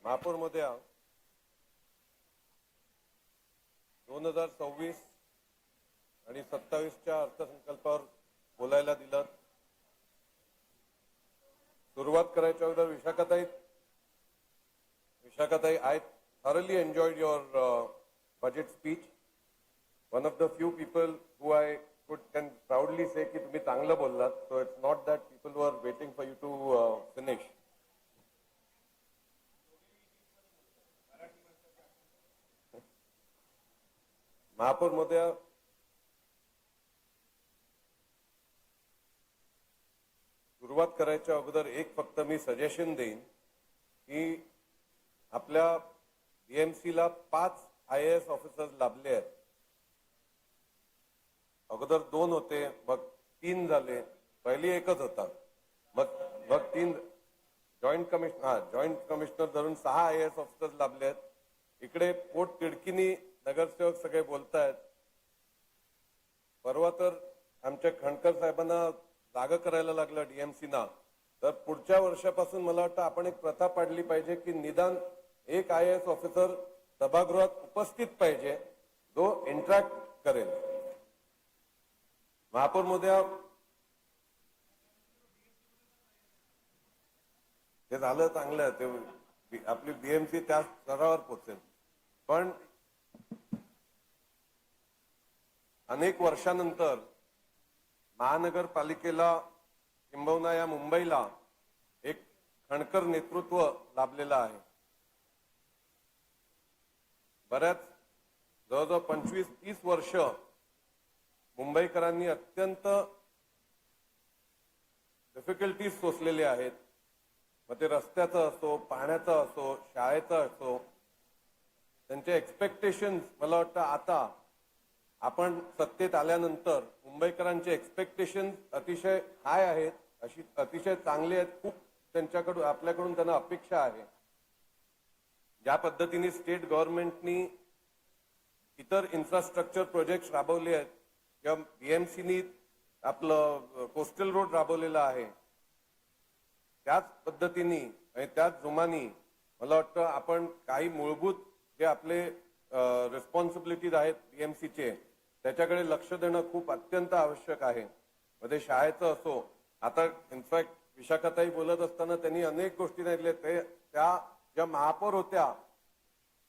महापौरमध्ये 2026 आणि 27च्या अर्थसंकल्पावर बोलायला दिलं. सुरुवात करायच्या अगोदर विशाखाताई, I thoroughly enjoyed your budget speech. One of the few people who I can proudly say की तुम्ही चांगलं बोललात. So it's not that people were waiting for you to finish. महापौर महोदया, सुरुवात करायच्या अगोदर एक फक्त मी सजेशन देईन की आपल्या बीएमसीला 5 IAS ऑफिसर्स लाभले आहेत. अगोदर 2 होते, मग 3 झाले. पहिली एकच होता, मग 3 जॉईंट कमिशनर धरून 6 IAS ऑफिसर्स लाभले आहेत. इकडे पोट तिडकीनी नगरसेवक सगळे बोलतायत. परवा तर आमच्या खंडकर साहेबांना जागा करायला लागला डीएमसीना. तर पुढच्या वर्षापासून मला वाटतं आपण एक प्रथा पाडली पाहिजे की निदान एक IAS ऑफिसर सभागृहात उपस्थित पाहिजे जो इंटरॅक्ट करेल. महापौर महोदया, ते झालं चांगलं, ते आपली बीएमसी त्या स्तरावर पोहोचेल. पण अनेक वर्षानंतर महानगरपालिकेला किंबहुना या मुंबईला एक खणकर नेतृत्व लाभलेलं आहे. बऱ्याच जवळजवळ 25-30 वर्ष मुंबईकरांनी अत्यंत डिफिकल्टीज सोसलेले आहेत. मग ते रस्त्याचं असो, पाण्याचं असो, शाळेचं असो. त्यांचे एक्सपेक्टेशन्स मला वाटतं आता आपण सत्तेत आल्यानंतर मुंबईकरांचे एक्सपेक्टेशन्स अतिशय हाय आहेत, अतिशय चांगले आहेत. खूप त्यांच्याकडून आपल्याकडून त्यांना अपेक्षा आहे. ज्या पद्धतीने स्टेट गव्हर्नमेंटनी इतर इन्फ्रास्ट्रक्चर प्रोजेक्ट्स राबवले आहेत किंवा बीएमसीनी आपलं कोस्टल रोड राबवलेला आहे, त्याच पद्धतीने आणि त्याच जोमानी मला वाटतं आपण काही मूलभूत जे आपले रिस्पॉन्सिबिलिटीज आहेत बीएमसीचे त्याच्याकडे लक्ष देणं खूप अत्यंत आवश्यक आहे. मध्ये शाळेचं असो, आता इनफॅक्ट विशाखाताई बोलत असताना त्यांनी अनेक गोष्टी सांगितल्या. त्या ज्या महापौर होत्या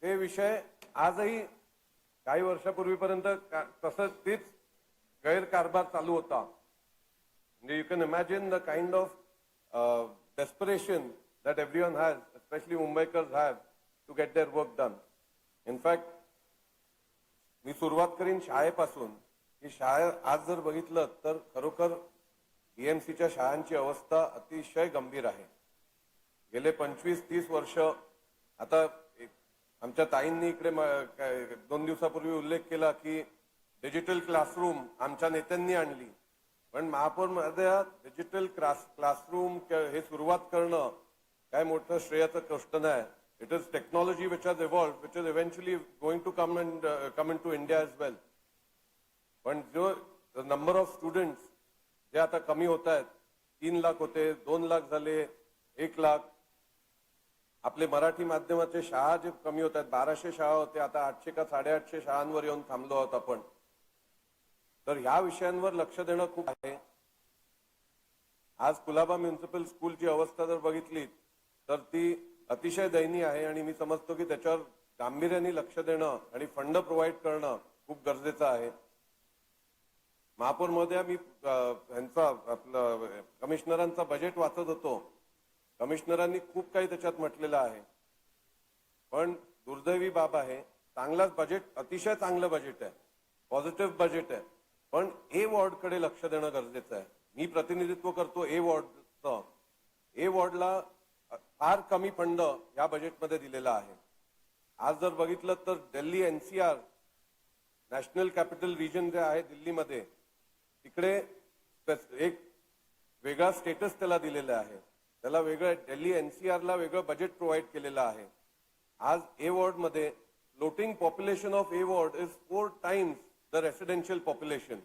ते विषय आजही काही वर्षापूर्वीपर्यंत तसंच तीच गैरकारभार चालू होता. म्हणजे you can imagine the kind of desperation that everyone has, especially Mumbaikars have, to get their work done. In fact, मी सुरुवात करीन शाळेपासून. की शाळा आज जर बघितलं तर खरोखर बीएमसीच्या शाळांची अवस्था अतिशय गंभीर आहे. गेले 25-30 वर्ष, आता आमच्या ताईंनी इकडे 2 दिवसापूर्वी उल्लेख केला की डिजिटल क्लासरूम आमच्या नेत्यांनी आणली. पण महापौर मध्ये डिजिटल क्लासरूम हे सुरुवात करणं काय मोठं श्रेयाचं कष्ट नाही. It is technology which has evolved, which is eventually going to come in to India as well. पण जो नंबर ऑफ स्टुडंट्स जे आता कमी होत आहेत, 3 लाख होते, 2 लाख झाले, 1 लाख. आपले मराठी माध्यमाचे शाळा जे कमी होत आहेत, 1200 शाळा होते, आता 800 का 850 शाळांवर येऊन थांबलो आहोत आपण. तर ह्या विषयांवर लक्ष देणं खूप आहे. आज कुलाबा म्युनिसिपल स्कूलची अवस्था जर बघितली तर ती अतिशय दयनीय आहे आणि मी समजतो की त्याच्यावर गांभीर्याने लक्ष देणं आणि फंड प्रोव्हाइड करणं खूप गरजेचं आहे. महापौर महोदया, मी यांचा आपलं कमिशनरांचा बजेट वाचत होतो. कमिशनरांनी खूप काही त्याच्यात म्हटलेलं आहे. पण दुर्दैवी बाब आहे, चांगलाच बजेट, अतिशय चांगलं बजेट आहे, पॉझिटिव्ह बजेट आहे. पण ए वॉर्डकडे लक्ष देणं गरजेचं आहे. मी प्रतिनिधित्व करतो ए वॉर्डचं. ए वॉर्डला फार कमी फंड या बजेटमध्ये दिलेला आहे. आज जर बघितलं तर Delhi NCR national capital region जे आहे दिल्लीमध्ये, तिकडे एक वेगळा स्टेटस त्याला दिलेला आहे. त्याला वेगळं दिल्ली NCRला वेगळं बजेट प्रोव्हाइड केलेलं आहे. आज ए वॉर्डमध्ये floating population of a ward is 4 times the residential population.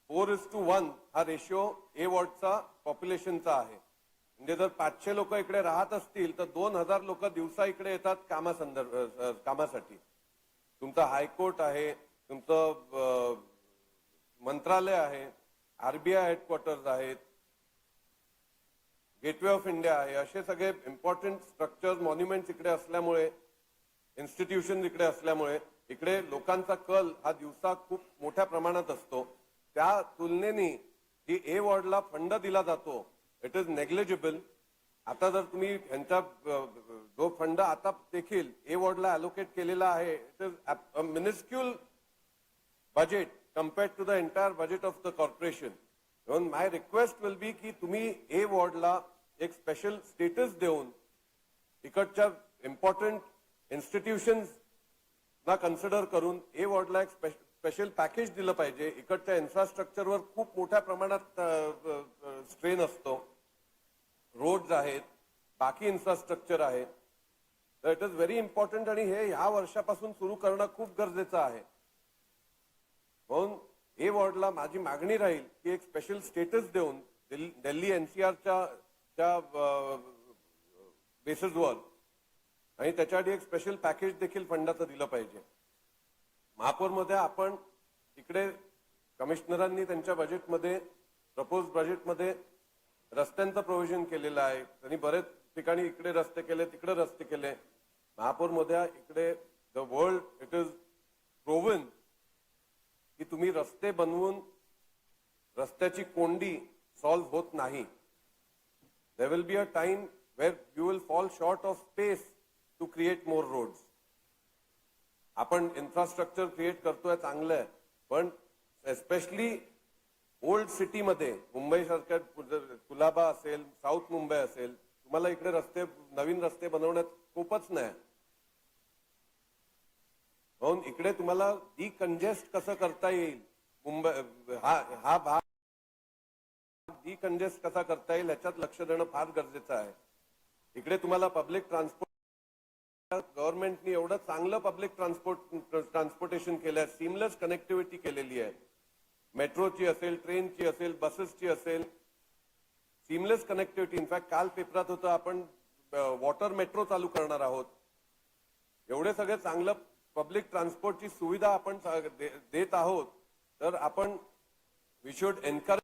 4:1 हा रेशिओ ए वॉर्डचा पॉप्युलेशनचा आहे. म्हणजे जर 500 लोक इकडे राहत असतील तर 2000 लोक दिवसा इकडे येतात कामासाठी. तुमचं हायकोर्ट आहे, तुमचं मंत्रालय आहे, आरबीआय हेडक्वार्टर्स आहेत, गेटवे ऑफ इंडिया आहे, असे सगळे इम्पॉर्टंट स्ट्रक्चर्स मॉन्युमेंट्स इकडे असल्यामुळे, इन्स्टिट्यूशन इकडे असल्यामुळे इकडे लोकांचा कल हा दिवसा खूप मोठ्या प्रमाणात असतो. त्या तुलनेने जी ए वॉर्डला फंड दिला जातो इट इज नेग्लिजिबल. आता जर तुम्ही यांचा जो फंड आता देखील ए वॉर्डला अलोकेट केलेला आहे it is a minuscule budget compared to the entire budget of the corporation. म्हणून माय रिक्वेस्ट विल बी की तुम्ही ए वॉर्डला एक स्पेशल स्टेटस देऊन इकडच्या इम्पॉर्टंट इन्स्टिट्यूशन्स ना कन्सिडर करून ए वॉर्डला एक स्पेशल पॅकेज दिलं पाहिजे. इकडच्या इन्फ्रास्ट्रक्चरवर खूप मोठ्या प्रमाणात स्ट्रेन असतो. रोड्स आहेत, बाकी इन्फ्रास्ट्रक्चर आहे. तर इट इज व्हेरी इम्पॉर्टंट आणि हे ह्या वर्षापासून सुरू करणं खूप गरजेचं आहे. म्हणून ए वॉर्डला माझी मागणी राहील की एक स्पेशल स्टेटस देऊन दिल्ली एनसीआरच्या बेसिसवर आणि त्याच्यासाठी एक स्पेशल पॅकेज देखील फंडाचं दिलं पाहिजे. महापौरमध्ये आपण इकडे कमिशनरांनी त्यांच्या बजेटमध्ये प्रपोज बजेटमध्ये रस्त्यांचं प्रोव्हिजन केलेलं आहे. त्यांनी बरेच ठिकाणी इकडे रस्ते केले, तिकडे रस्ते केले. महापौरमध्ये इकडे the world it is proven की तुम्ही रस्ते बनवून रस्त्याची कोंडी सॉल्व्ह होत नाही. There will be a time where you will fall short of space to create more roads. आपण इन्फ्रास्ट्रक्चर क्रिएट करतोय चांगलं आहे, पण एस्पेशली ओल्ड सिटीमध्ये मुंबई सारख्या कुलाबा असेल, साऊथ मुंबई असेल, तुम्हाला इकडे रस्ते नवीन रस्ते बनवण्यात खूपच नाही. म्हणून इकडे तुम्हाला डिकंजेस्ट कसं करता येईल, मुंबई हा भाग डिकंजेस्ट कसा करता येईल याच्यात लक्ष देणं फार गरजेचं आहे. इकडे तुम्हाला पब्लिक ट्रान्सपोर्ट गव्हर्नमेंटनी एवढं चांगलं पब्लिक ट्रान्सपोर्टेशन केलंय, सीमलेस कनेक्टिव्हिटी केलेली आहे. मेट्रोची असेल, ट्रेनची असेल, बसेसची असेल, सीमलेस कनेक्टिव्हिटी. इनफॅक्ट काल पेपरात होतं आपण वॉटर मेट्रो चालू करणार आहोत. एवढे सगळे चांगलं पब्लिक ट्रान्सपोर्टची सुविधा आपण देत आहोत. तर आपण we should encourage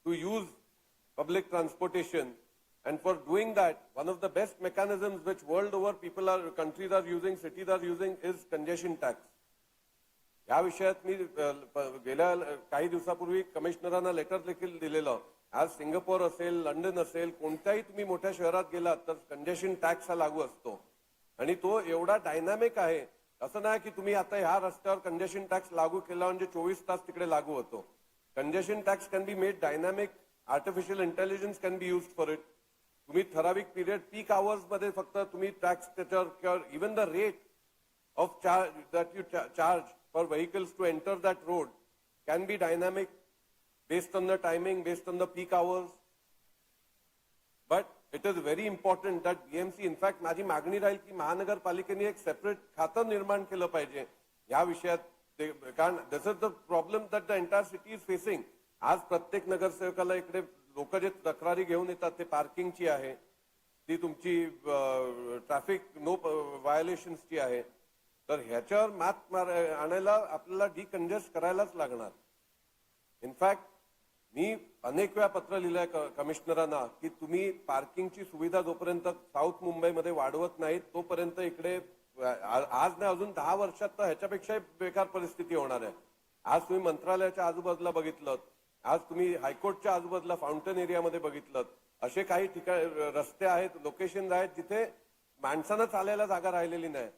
to use public transportation. And for doing that, one of the best mechanisms which world over countries are using, cities are using is congestion tax. या विषयात मी गेल्या काही दिवसापूर्वी कमिशनरांना लेटर देखील दिलेलं. आज सिंगापूर असेल, लंडन असेल, कोणत्याही तुम्ही मोठ्या शहरात गेलात तर कंजेशन टॅक्स हा लागू असतो आणि तो एवढा डायनामिक आहे. असं नाही की तुम्ही आता ह्या रस्त्यावर कंजेशन टॅक्स लागू केला म्हणजे 24 तास तिकडे लागू होतो. Congestion tax can be made dynamic. Artificial intelligence can be used for it. तुम्ही ठराविक पिरियड पीक आवर्स मध्ये फक्त तुम्ही टॅक्स त्याच्यावर किंवा even the rate of charge that you charge for vehicles to enter that road can be dynamic based on the timing, based on the peak hours. But it is very important that BMC, in fact माझी मागणी राहील की महानगरपालिकेने एक separate खातं निर्माण केलं पाहिजे या विषयात. कारण this is the problem that the entire city is facing. आज प्रत्येक नगरसेवकाला इकडे लोक जे तक्रारी घेऊन येतात ते पार्किंगची आहे, ती तुमची ट्रॅफिक नो व्हायोलेशन्सची आहे. तर ह्याच्यावर मात आणायला आपल्याला डिकंजेस्ट करायलाच लागणार. इनफॅक्ट मी अनेक वेळा पत्र लिहिलंय कमिशनरांना की तुम्ही पार्किंगची सुविधा जोपर्यंत साऊथ मुंबईमध्ये वाढवत नाहीत तोपर्यंत इकडे आज नाही अजून 10 वर्षात तर ह्याच्यापेक्षाही बेकार परिस्थिती होणार आहे. आज तुम्ही मंत्रालयाच्या आजूबाजूला बघितलं, आज तुम्ही हायकोर्टच्या आजूबाजूला फाउंटन एरियामध्ये बघितलं, असे काही ठिकाण रस्ते आहेत, लोकेशन आहेत जिथे माणसानं चालायला जागा राहिलेली नाही.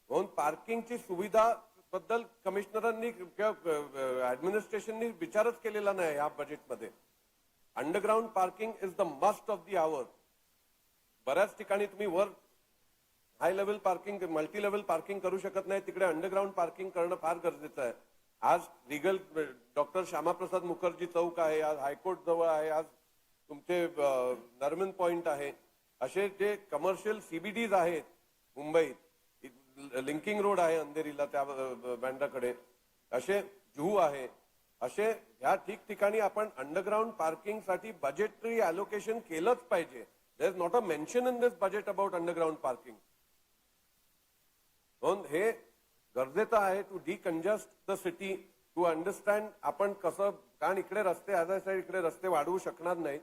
म्हणून पार्किंगची सुविधा बद्दल कमिशनरांनी किंवा ऍडमिनिस्ट्रेशननी विचारच केलेला नाही या बजेटमध्ये. Underground parking is the must of the hour. बऱ्याच ठिकाणी तुम्ही वर high level parking, multi level parking करू शकत नाही, तिकडे अंडरग्राऊंड पार्किंग करणं फार गरजेचं आहे. आज रिगल डॉक्टर श्यामाप्रसाद मुखर्जी चौक आहे, आज हायकोर्ट जवळ आहे, आज तुमचे नरमन पॉइंट आहे, असे जे कमर्शियल सीबीडीज आहेत मुंबईत, लिंकिंग रोड आहे अंधेरीला त्या बँड्राकडे, असे जुहू आहे, असे ह्या ठिकठिकाणी आपण अंडरग्राउंड पार्किंगसाठी बजेटरी अलोकेशन केलंच पाहिजे. There is not a mention in this budget about underground parking. म्हणून हे गरजेचं आहे to decongest the city, to understand आपण कसं, कारण इकडे रस्ते इकडे रस्ते वाढवू शकणार नाहीत.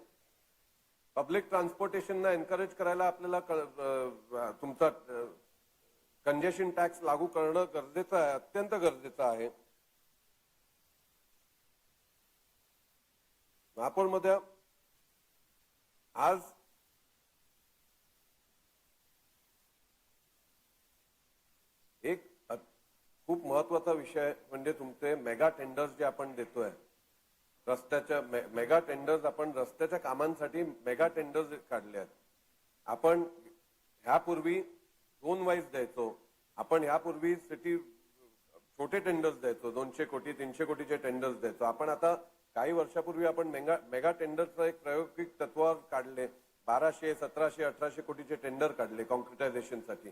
पब्लिक ट्रान्सपोर्टेशनला एनकरेज करायला आपल्याला तुमचा कंजेशन टॅक्स लागू करणं गरजेचं आहे, अत्यंत गरजेचं आहे. महापौरमध्ये आज एक खूप महत्वाचा विषय म्हणजे तुमचे मेगा टेंडर्स जे आपण देतोय, रस्त्याच्या मेगा टेंडर्स, आपण रस्त्याच्या कामांसाठी मेगा टेंडर्स काढले आहेत. आपण ह्यापूर्वी 2 वाईज द्यायचो. आपण ह्यापूर्वी सिटी छोटे टेंडर्स द्यायचो, 200 कोटी 300 कोटीचे टेंडर्स द्यायचो. आपण आता काही वर्षापूर्वी आपण मेगा टेंडरचं एक प्रायोगिक तत्वावर काढले. 1200, 1700, 1800 कोटीचे टेंडर काढले कॉन्क्रिटायझेशनसाठी.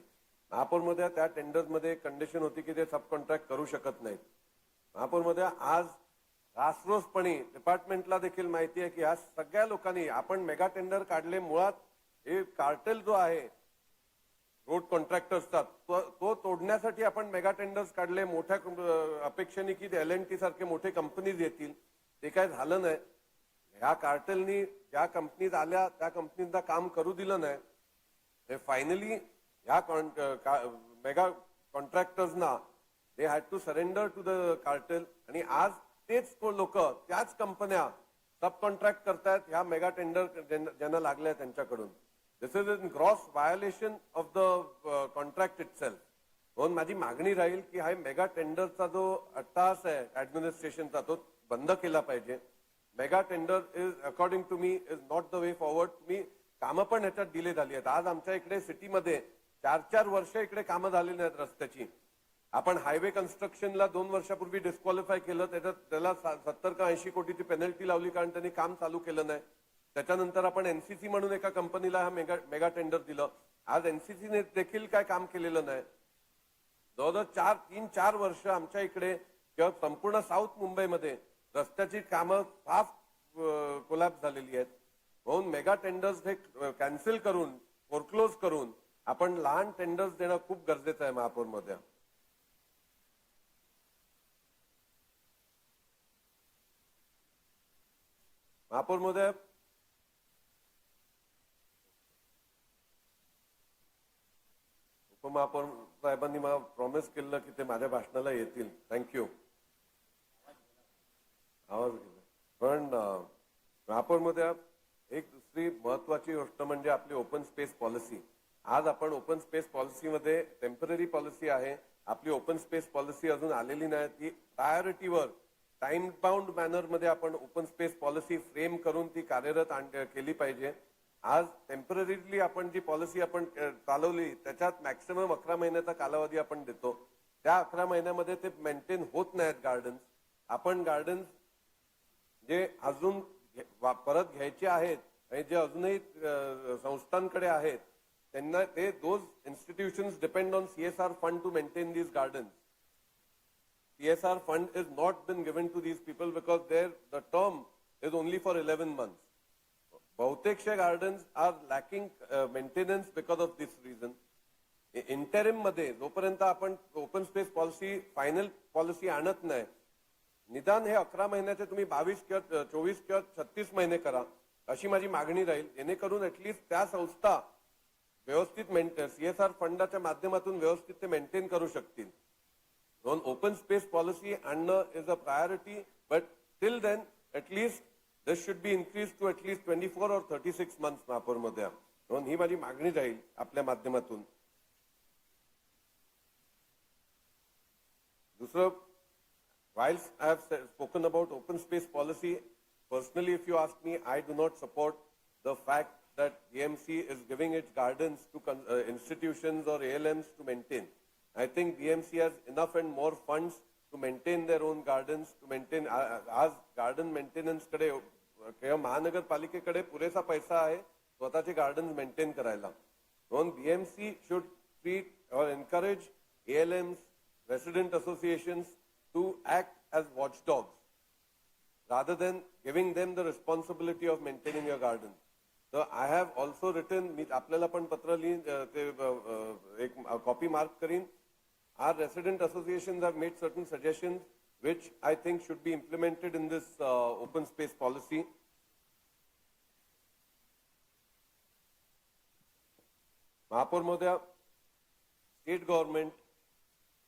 महापौरमध्ये त्या टेंडर्समध्ये कंडिशन होती की ते सब कॉन्ट्रॅक्ट करू शकत नाहीत. महापौरमध्ये आज रासरोसपणे डिपार्टमेंटला देखील माहिती आहे की या सगळ्या लोकांनी आपण मेगा टेंडर काढले. मुळात हे कार्टेल जो आहे रोड कॉन्ट्रॅक्टर्सचा तो तोडण्यासाठी आपण मेगा टेंडर्स काढले. मोठ्या अपेक्षेने की L&T सारखे मोठे कंपनीज येतील, ते काय झालं नाही. ह्या कार्टेलनी ज्या कंपनीज आल्या त्या कंपनींना काम करू दिलं नाही. हे फायनली ह्या मेगा कॉन्ट्रॅक्टर्सना they had to surrender to the cartel. आणि आज तेच लोक, त्याच कंपन्या सब कॉन्ट्रॅक्ट करतायत ह्या मेगा टेंडर ज्यांना लागल्या त्यांच्याकडून. This is in gross violation of the contract itself. म्हणून माझी मागणी राहील की हा मेगा टेंडरचा जो अट्टाहास आहे ऍडमिनिस्ट्रेशनचा तो बंद केला पाहिजे. Mega tender is according to me is not the way forward. तुम्ही कामं पण ह्याच्यात डिले झाली आहेत. आज आमच्या इकडे सिटीमध्ये 4-4 वर्ष इकडे कामं झालेली नाहीत रस्त्याची. आपण हायवे कन्स्ट्रक्शनला 2 वर्षापूर्वी डिस्क्वालिफाय केलं, त्याला 70 का 80 कोटीची पेनल्टी लावली कारण त्यांनी काम चालू केलं नाही. त्याच्यानंतर आपण एनसीसी म्हणून एका कंपनीला हा मेगा टेंडर दिलं. आज एनसीसीने देखील काय काम केलेलं नाही. जवळजवळ 3-4 वर्ष आमच्या इकडे किंवा संपूर्ण साऊथ मुंबईमध्ये रस्त्याची कामं फार कोलॅप्स झालेली आहेत. म्हणून मेगा टेंडर्स हे कॅन्सल करून, फोरक्लोज करून आपण लहान टेंडर्स देणं खूप गरजेचं आहे महापौरमध्ये. महापौरमध्ये उपमहापौर साहेबांनी मला प्रॉमिस केलं की ते माझ्या भाषणाला येतील. थँक्यू. आवाज गेला. पण महापौरमध्ये एक दुसरी महत्वाची गोष्ट म्हणजे आपली ओपन स्पेस पॉलिसी. आज आपण ओपन स्पेस पॉलिसीमध्ये टेम्पररी पॉलिसी आहे. आपली ओपन स्पेस पॉलिसी अजून आलेली नाही. ती प्रायोरिटीवर टाइम बाउंड मॅनर मध्ये आपण ओपन स्पेस पॉलिसी फ्रेम करून ती कार्यरत केली पाहिजे. आज टेम्पररीली आपण जी पॉलिसी आपण चालवली त्याच्यात मॅक्सिमम 11 महिन्याचा कालावधी आपण देतो. त्या 11 महिन्यामध्ये ते मेंटेन होत नाहीत गार्डन्स. आपण गार्डन्स जे अजून परत घ्यायचे आहेत आणि जे अजूनही संस्थांकडे आहेत त्यांना ते those institutions depend on CSR fund to maintain these gardens. CSR fund is not been given to these people because the term is only for 11 months. बहुतेकशे gardens are lacking maintenance because of this reason. Interim मध्ये जोपर्यंत आपण open space policy final policy आणत नाही, निदान हे 11 महिन्याचे तुम्ही 22 किंवा 24 किंवा 36 महिने करा अशी माझी मागणी राहील. जेणेकरून ऍटलीस्ट त्या संस्था व्यवस्थित CSR फंडाच्या माध्यमातून व्यवस्थित ते मेंटेन करू शकतील. म्हणून ओपन स्पेस पॉलिसी आणणं is a priority. But till then at least this should be increase to at least 24 or 36 months महापौरमध्ये. म्हणून ही माझी मागणी राहील आपल्या माध्यमातून. दुसरं, whilst I have spoken about open space policy, personally if you ask me, I do not support the fact that BMC is giving its gardens to institutions or ALMs to maintain. I think BMC has enough and more funds to maintain their own gardens, to maintain आज garden maintenance कडे किंवा महानगरपालिकेकडे पुरेसा पैसा आहे स्वतःचे gardens maintain करायला. म्हणून BMC should treat or encourage ALMs, resident associations to act as watchdogs. rather than giving them the responsibility of maintaining your garden. So I have also written, मी आपल्याला पण पत्र लिहीन, ते एक copy mark करीन. Our resident associations have made certain suggestions which I think should be implemented in this open space policy. Mahapaur Mohdaya, state government,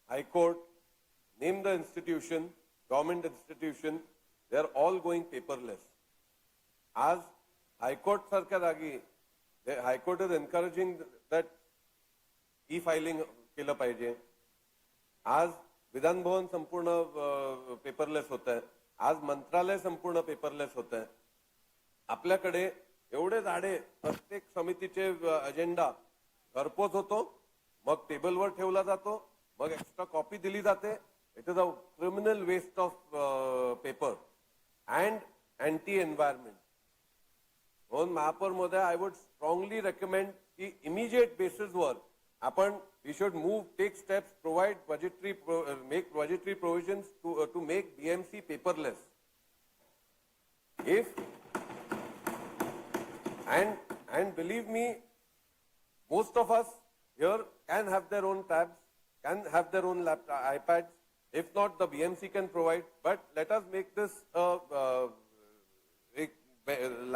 High Court, name the institution, government institution, they are all going paperless. As High Court sarkar जागी, the High Court is encouraging that e-filing केलं पाहिजे. आज विधान भवन संपूर्ण paperless होत आहे. आज मंत्रालय संपूर्ण पेपरलेस होत आहे. आपल्याकडे एवढे झाडे प्रत्येक समितीचे अजेंडा घरपोच होतो, मग टेबलवर ठेवला जातो, मग एक्स्ट्रा कॉपी दिली जाते. It is a criminal waste of paper and anti environment. म्हणून महापौर मध्ये आय वुड स्ट्रॉंगली रेकमेंड की इमिजिएट बेसिसवर आपण we should take steps, make budgetary provisions to make BMC paperless. And believe me, most of us here can have their own tabs, can have their own iPads. If not, the BMC can provide. But let us make this एक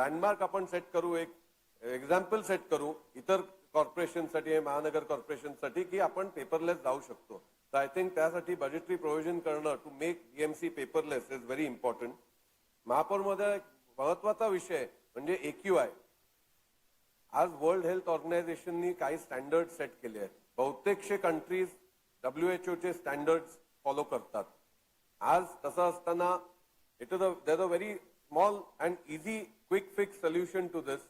landmark आपण set करू, एक example set करू इतर corporation साठी, महानगर corporation साठी की आपण पेपरलेस जाऊ शकतो. तर आय थिंक त्यासाठी बजेटरी प्रोव्हिजन करणं to make BMC paperless is very important. महापौरमध्ये महत्वाचा विषय म्हणजे AQI. आज वर्ल्ड हेल्थ ऑर्गनायझेशननी काही स्टँडर्ड सेट केले आहेत. बहुतेकशे कंट्रीज WHO चे स्टँडर्ड्स फॉलो करतात. आज तसं असताना there a very small and easy quick fix solution to this.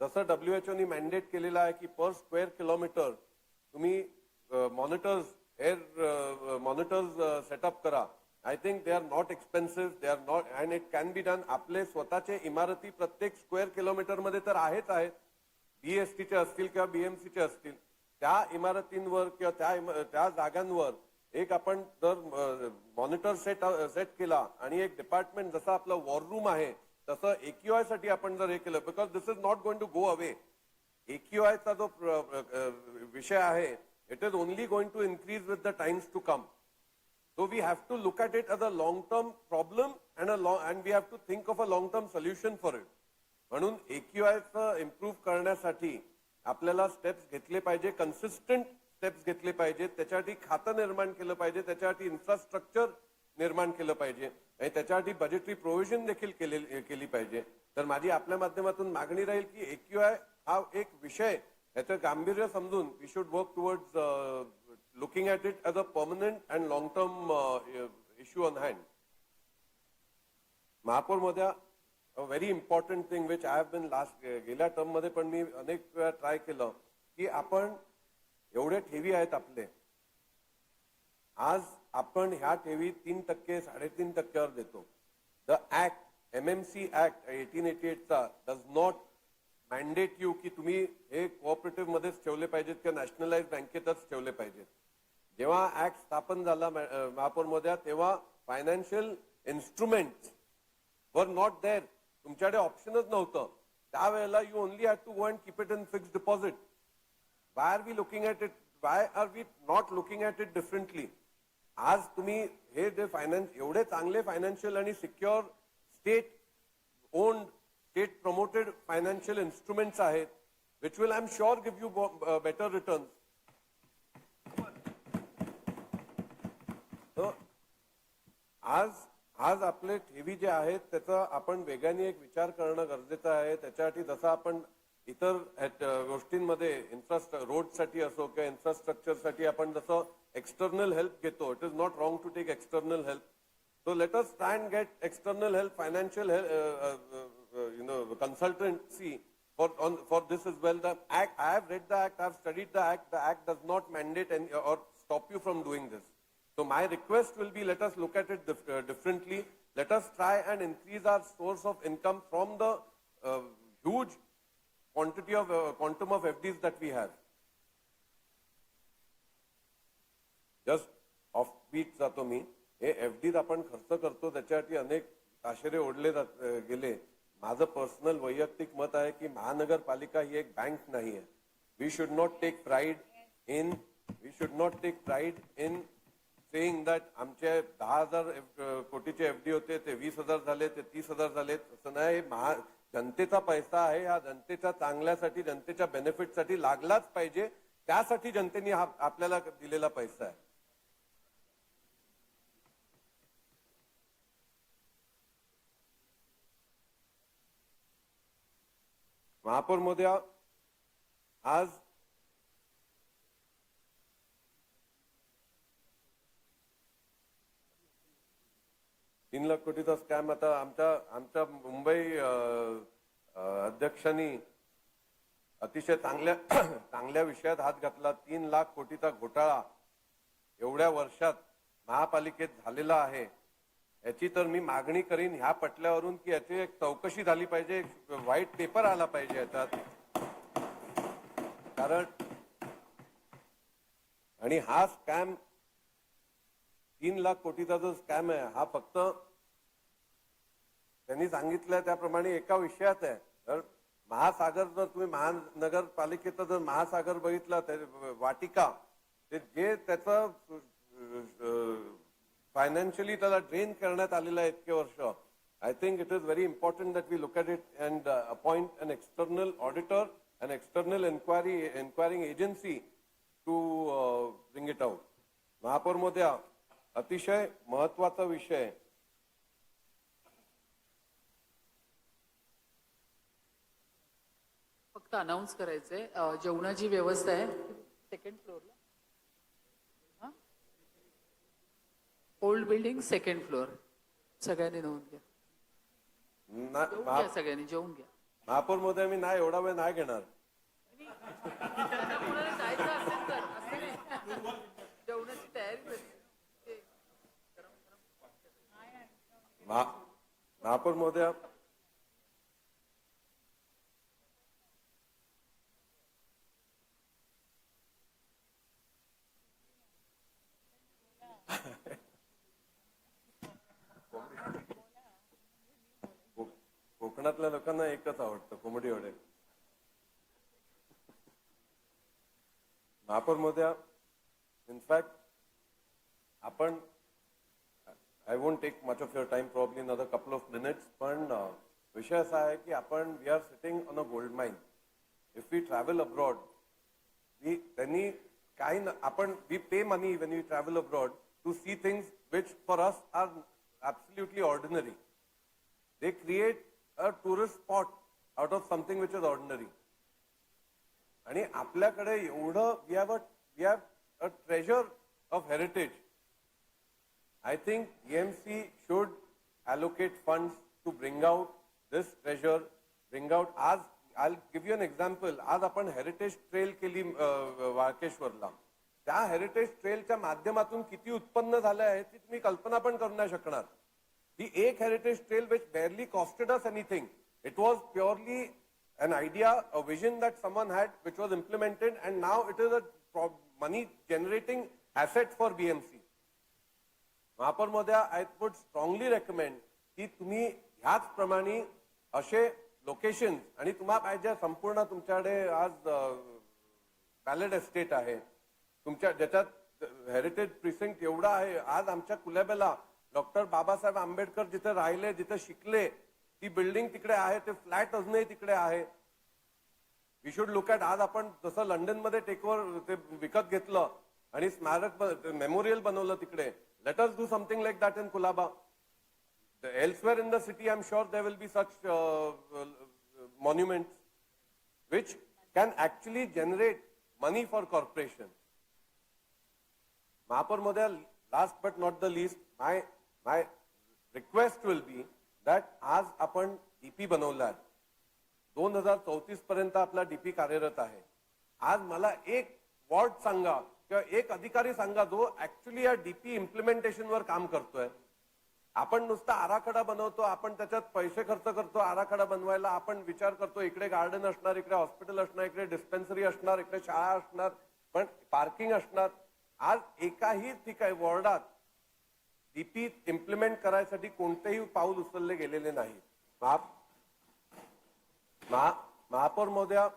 जसं WHO नी मॅन्डेट केलेला आहे की पर स्क्वेअर किलोमीटर तुम्ही एअर मॉनिटर्स सेटअप करा. I think they are not expensive, they are not and it can be done. आपले स्वतःचे इमारती प्रत्येक स्क्वेअर किलोमीटर मध्ये तर आहेत BSTचे असतील किंवा BMCचे असतील. त्या इमारतींवर किंवा त्या जागांवर एक आपण जर मॉनिटर सेट केला आणि एक डिपार्टमेंट जसं आपलं वॉर रूम आहे तसं AQI साठी आपण जर हे केलं, because this is not going to go away. AQI चा जो विषय आहे it is only going to increase with the times to come. So we have to look at it as a long term problem and we have to think of a long term solution for it. म्हणून AQIचं improve करण्यासाठी आपल्याला steps घेतले पाहिजे, consistent steps घेतले पाहिजेत. त्याच्यासाठी खातं निर्माण केलं पाहिजे, त्याच्यासाठी इन्फ्रास्ट्रक्चर निर्माण केलं पाहिजे आणि त्याच्यासाठी बजेटरी प्रोव्हिजन देखील केली पाहिजे. तर माझी आपल्या माध्यमातून मागणी राहील की AQI हा एक विषय, याचं गांभीर्य समजून we should work towards looking at it as a permanent and long term issue on hand. महापौरमध्ये a very important thing which I have been गेल्या टर्म मध्ये पण मी अनेक वेळा ट्राय केलं की आपण एवढे ठेवी आहेत आपले. आज आपण ह्या ठेवी 3%, 3.5% देतो. द ऍक्ट MMC ऍक्ट 1888 चा डज नॉट मॅन्डेट यू की तुम्ही हे कोऑपरेटिव्ह मध्येच ठेवले पाहिजेत किंवा नॅशनलाइज बँकेतच ठेवले पाहिजेत. जेव्हा ऍक्ट स्थापन झाला महापौरमध्ये तेव्हा financial instruments were not there. तुमच्याकडे ऑप्शनच नव्हतं. त्यावेळेला you only had to go and keep it in fixed deposit. Why are we looking at it, why are we not looking at it differently. आज तुम्ही हे जे एवढे चांगले फायनान्शियल आणि secure state owned, state promoted financial instruments आहेत which will I am sure give you better returns. आज आपले ठेवी जे आहेत त्याचा आपण वेगाने एक विचार करणं गरजेचं आहे. त्याच्यासाठी जसं आपण इतर गोष्टींमध्ये रोडसाठी असो किंवा इन्फ्रास्ट्रक्चरसाठी आपण जसं एक्सटर्नल हेल्प घेतो, it is not wrong to take external help. So let us try and get external help, financial consultancy for this as well. The act, I have read the act, I have studied the act. The act does not mandate or stop you from doing this. So my request will be, let us look at it differently. Let us try and increase our source of income from the huge quantum of FDs that we have. Just off beat जातो मी. हे FDs आपण खर्च करतो त्याच्यासाठी अनेक ताशेरे ओढले गेले. माझं पर्सनल वैयक्तिक मत आहे की महानगरपालिका ही एक बँक नाही आहे. We should not take pride in saying that आमचे 10,000 कोटीचे एफडी होते ते 20,000 झाले, ते 30,000 झाले. असं नाही. जनतेचा पैसा आहे, हा जनतेच्या चांगल्यासाठी, जनतेच्या बेनिफिटसाठी लागलाच पाहिजे. त्यासाठी जनतेने हा आपल्याला दिलेला पैसा आहे. महापौर महोदया, आज $3 लाख कोटीचा स्कॅम आता आमच्या मुंबई अध्यक्षांनी अतिशय चांगल्या विषयात हात घातला. 3 लाख कोटीचा घोटाळा एवढ्या वर्षात महापालिकेत झालेला आहे. याची तर मी मागणी करीन ह्या पटल्यावरून की याची एक चौकशी झाली पाहिजे, व्हाईट पेपर आला पाहिजे याच्यात. कारण आणि हा स्कॅम 3 लाख कोटीचा जो स्कॅम आहे हा फक्त त्यांनी सांगितलं त्याप्रमाणे एका विषयात आहे. तर महासागर, जर तुम्ही महानगरपालिकेचा जर महासागर बघितला, वाटिका, ते जे त्याचं फायनान्शियली त्याला ड्रेन करण्यात आलेलं आहे इतके वर्ष. I think it is very important that we look at it and appoint an external auditor, an external enquiring agency to bring it out. महापौर महोदया, अतिशय महत्वाचा विषय फक्त अनाउन्स करायचंय. जेवणाची व्यवस्था आहे 2nd फ्लोअरला, ओल्ड बिल्डिंग 2nd फ्लोअर. सगळ्यांनी नोंद घ्या. जेवून घ्या, सगळ्यांनी जेवून घ्या. महापौर महोदय, मी नाही एवढा वेळ नाही घेणार. कोणाला जायचं असेल तर असं नाही. जेवणाची तयारी झाली. महापौर महोदया, कोकणातल्या लोकांना एकच आवडतं, कोंबडी वडे. महापौर महोदया, इनफॅक्ट आपण I won't take much of your time, probably another couple of minutes. पण विषय असा आहे की आपण we are sitting on a gold mine. If we travel abroad, त्यांनी काही आपण we pay money when we travel abroad to see things which for us are absolutely ordinary. They create a tourist spot out of something which is ordinary. आणि आपल्याकडे एवढं we have a treasure of heritage. I think EMC should allocate funds to bring out this treasure, bring out. आज I'll give you an example. आज आपण heritage trail केली वाळकेश्वरला. त्या heritage ट्रेलच्या माध्यमातून किती उत्पन्न झाले आहे ती तुम्ही कल्पना पण करू नाही शकणार. The एक heritage trail which barely costed us anything. It was purely an idea, a vision that someone had, which was implemented, and now it is a money-generating asset for BMC. महापौर महोदया, I would strongly recommend की तुम्ही ह्याच प्रमाणे असे locations, आणि तुम्हाला पाहिजे संपूर्ण तुमच्याकडे आज पॅलेट एस्टेट आहे तुमच्या, ज्याच्यात हेरिटेज प्रिसिंक्ट एवढा आहे. आज आमच्या कुलाब्याला डॉक्टर बाबासाहेब आंबेडकर जिथे राहिले, जिथे शिकले, ती बिल्डिंग तिकडे आहे, ते फ्लॅट अजूनही तिकडे आहे. We should look at. आज आपण जसं लंडनमध्ये टेकवर ते विकत घेतलं आणि स्मारक मेमोरियल बनवलं तिकडे. Let us do something like that in Colaba. Elsewhere in the city I am sure there will be such monuments which can actually generate money for corporation. Mahapur Model, last but not the least, my request will be that आज आपण DP बनवला 2034 पर्यंत आपला DP कार्यरत आहे. आज मला एक वॉर्ड सांगा किंवा एक अधिकारी सांगा जो ऍक्च्युली या डीपी इम्प्लिमेंटेशन वर काम करतोय. आपण नुसता आराखडा बनवतो, आपण त्याच्यात पैसे खर्च करतो. आराखडा बनवायला आपण विचार करतो इकडे गार्डन असणार, इकडे हॉस्पिटल असणार, इकडे डिस्पेन्सरी असणार, इकडे शाळा असणार, पण पार्किंग असणार. आज एकाही ठिकाणी वॉर्डात डीपी इम्प्लिमेंट करायसाठी कोणतेही पाऊल उचलले गेलेले नाही. महापौर महोदया,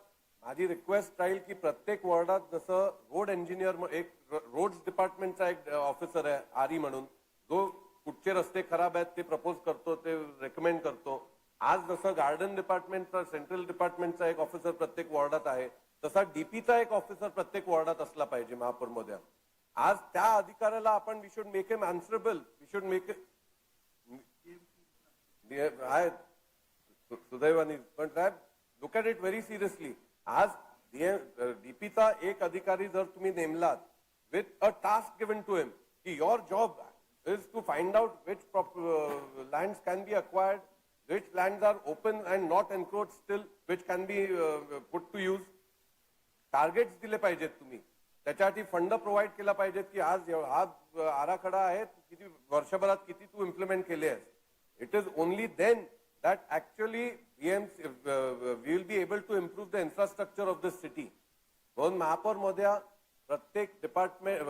माझी रिक्वेस्ट राहील की प्रत्येक वॉर्डात जसं रोड इंजिनियर एक रोड्स डिपार्टमेंटचा एक ऑफिसर आहे आरी म्हणून, जो कुठचे रस्ते खराब आहेत ते प्रपोज करतो, ते रेकमेंड करतो. आज जसं गार्डन डिपार्टमेंटचा सेंट्रल डिपार्टमेंटचा एक ऑफिसर प्रत्येक वॉर्डात आहे, तसा डीपीचा एक ऑफिसर प्रत्येक वॉर्डात असला पाहिजे. महापौर महोदया, आज त्या अधिकाऱ्याला आपण we should make him answerable, we should make सुदैवानी, पण साहेब look at it very seriously. आज डीपीचा एक अधिकारी जर तुम्ही नेमलात with a task given to him की your job is to find out which lands can be acquired, which lands are open and not encroached still, which can be put to use. Targets दिले पाहिजेत तुम्ही, त्याच्यासाठी fund provide केला पाहिजेत की आज हा आराखडा आहे, किती वर्षभरात किती तू इम्प्लिमेंट केले आहेस. It is only then that actually we will be able to improve the infrastructure of this city. म्हणून महापौर महोदया, प्रत्येक डिपार्टमेंट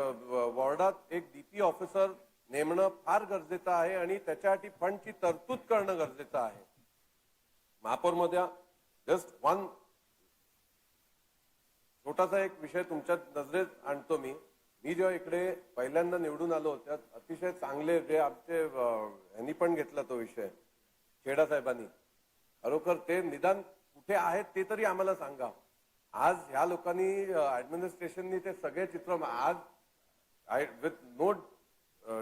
वॉर्डात एक डीपी ऑफिसर नेमणं फार गरजेचं आहे आणि त्याच्यासाठी फंडची तरतूद करणं गरजेचं आहे. महापौर महोदया, जस्ट वन छोटासा एक विषय तुमच्या नजरेत आणतो मी. जेव्हा इकडे पहिल्यांदा निवडून आलो, त्यात अतिशय चांगले जे आमचे यांनी पण घेतला तो विषय, खेडा साहेबांनी, खरोखर ते निदान कुठे आहेत ते तरी आम्हाला सांगा. आज ह्या लोकांनी ऍडमिनिस्ट्रेशननी ते सगळे चित्र, आज with no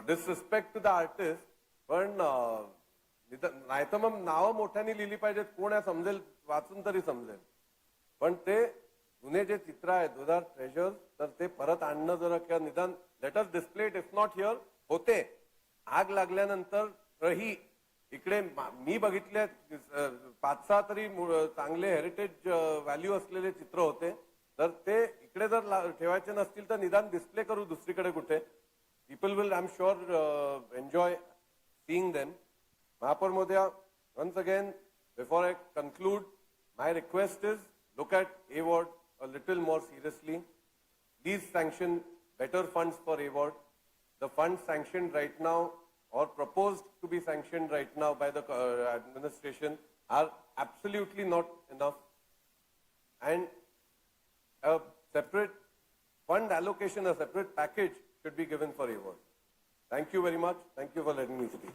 disrespect to the artist, पण नाही तर मग नावं मोठ्याने लिहिली पाहिजेत, कोण आहे समजेल, वाचून तरी समजेल. पण ते जुने जे चित्र आहेत 2000 ट्रेजर्स, तर ते परत आणणं जरा किंवा निदान let us display it, if not here. होते आग लागल्यानंतर ही इकडे मी बघितले 5-6 तरी चांगले हेरिटेज व्हॅल्यू असलेले चित्र होते, तर ते इकडे जर ठेवायचे नसतील तर निदान डिस्प्ले करू दुसरीकडे कुठे. People will, I am sure, enjoy seeing them. महापौर महोदया, once again, before I conclude, my request is look at A-Ward a little more seriously. Please sanction better funds for A-Ward. The funds sanctioned right now or proposed to be sanctioned right now by the administration are absolutely not enough. And a separate fund allocation, a separate package should be given for A-Ward. Thank you very much. Thank you for letting me speak.